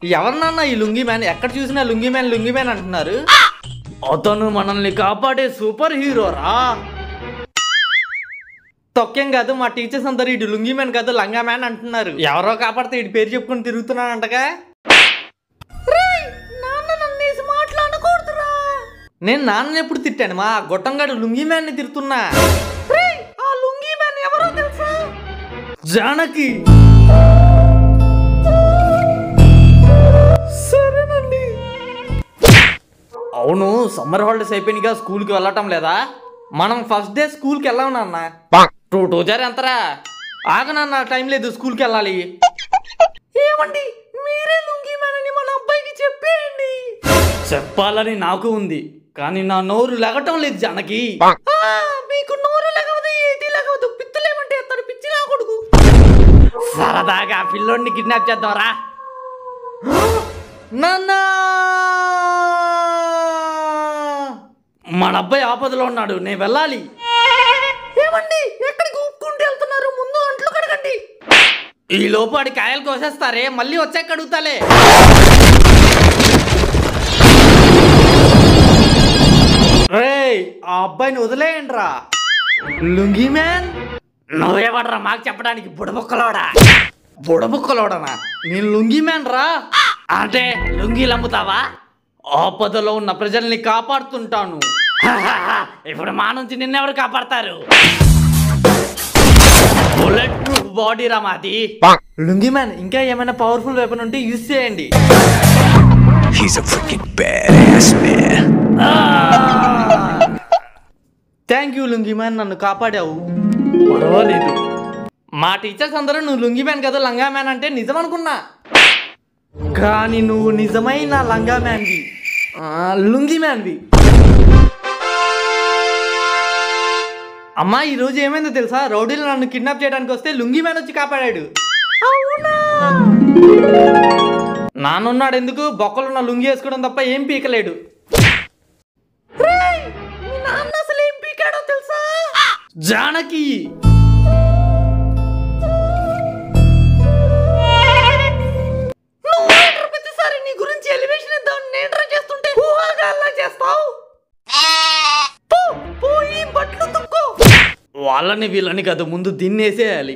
ఎవరినన్నా ఈ లుంగీ మ్యాన్? ఎక్కడ చూసినా లుంగీ మ్యాన్ అంటున్నారు. అతను మనల్ని కాపాడే సూపర్ హీరోరా. తొక్కేం కాదు, మా టీచర్స్ అందరు ఇటు లుంగీ మ్యాన్ కాదు లంగా మ్యాన్ అంటున్నారు. ఎవరో కాపాడితే ఇటు పేరు చెప్పుకుని తిరుగుతున్నానంటగా. నేను నాన్న ఎప్పుడు తిట్టాను? మా గొట్టంగాడు లుంగీ మ్యాన్ ని తిరుగుతున్నా. ఆ లుంగీ మ్యాన్ ఎవరో తెలుసా? జానకి. సరేనండి. అవును, సమ్మర్ హాలిడేస్ అయిపోయినాయిగా, స్కూల్కి వెళ్ళటం లేదా? మనం ఫస్ట్ డే స్కూల్కి వెళ్ళాం నాన్న. 2 ఎంతరా? ఆగనన్న, టైం లేదు, స్కూల్కి వెళ్ళాలి. ఏమండి, మీరే లుంగీ మ్యాన్ అని మన అబ్బాయికి చెప్పేయండి. చెప్పాలని నాకు ఉంది, కానీ నా నోరు లెగటం లేదు జానకి. మీకు నోరు లెగవదు, ఏది లెగవదు. పిత్తులేమంటే ఎత్తాడు, పిచ్చి నా కొడుకు. సరదాగా పిల్లోడిని కిడ్నాప్ చేద్దాంరా. నాన్నా, మన అబ్బాయి ఆపదలో ఉన్నాడు, నేను వెళ్ళాలి. ఏమండి, ఎక్కడికి ఊపుకుంటూ వెళ్తున్నారు? ముందు అంట్లు కడగండి. ఈ లోపాడి కాయలు కోసేస్తారే, మళ్ళీ వచ్చాక అడుగుతాలే. రేయ్, ఆ అబ్బాయిని వదిలేయండి రా. లుంగీ మ్యాన్ నువ్వేవడరా మాకు చెప్పడానికి? బుడబుక్కలోడనా? నేను లుంగీ మ్యాన్ రా. అంటే లుంగీలు అమ్ముతావా? ఆపదలో ఉన్న ప్రజల్ని కాపాడుతుంటాను. ఇప్పుడు మా నుంచి నిన్నెవరు కాపాడతారు? బుల్లెట్ ప్రూఫ్ బాడీ రా మాది. లుంగీ మ్యాన్, ఇంకా ఏమైనా పవర్ఫుల్ వెపన్ ఉంటే యూజ్ చేయండి. థ్యాంక్ యూ లుంగీ మ్యాన్, నన్ను కాపాడావు. పర్వాలేదు. మా టీచర్స్ అందరూ నువ్వు లుంగీ మ్యాన్ కదా లంగా మ్యాన్ అంటే నిజం అనుకున్నా, కానీ నువ్వు నిజమైన లంగా మ్యాన్వి, లుంగీ మ్యాన్వి. అమ్మా, ఈరోజు ఏమైందో తెలుసా? రౌడీలు నన్ను కిడ్నాప్ చేయడానికి వస్తే లుంగీ మ్యాన్ వచ్చి కాపాడాడు. నాన్నున్నాడు ఎందుకు? బొక్కలున్న లుంగి వేసుకోవడం తప్ప ఏం పీకలేడు. అసలు ఏం పీకాడో తెలుసా? జానకి. ప్రతిసారి నీ గురించి ఎలివేషన్ ఇద్దాం నేను చేస్తుంటే చేస్తావు. పోయి బట్టలు తుక్కో. వాళ్ళని వీళ్ళని కాదు, ముందు దీన్ని వేసేయాలి.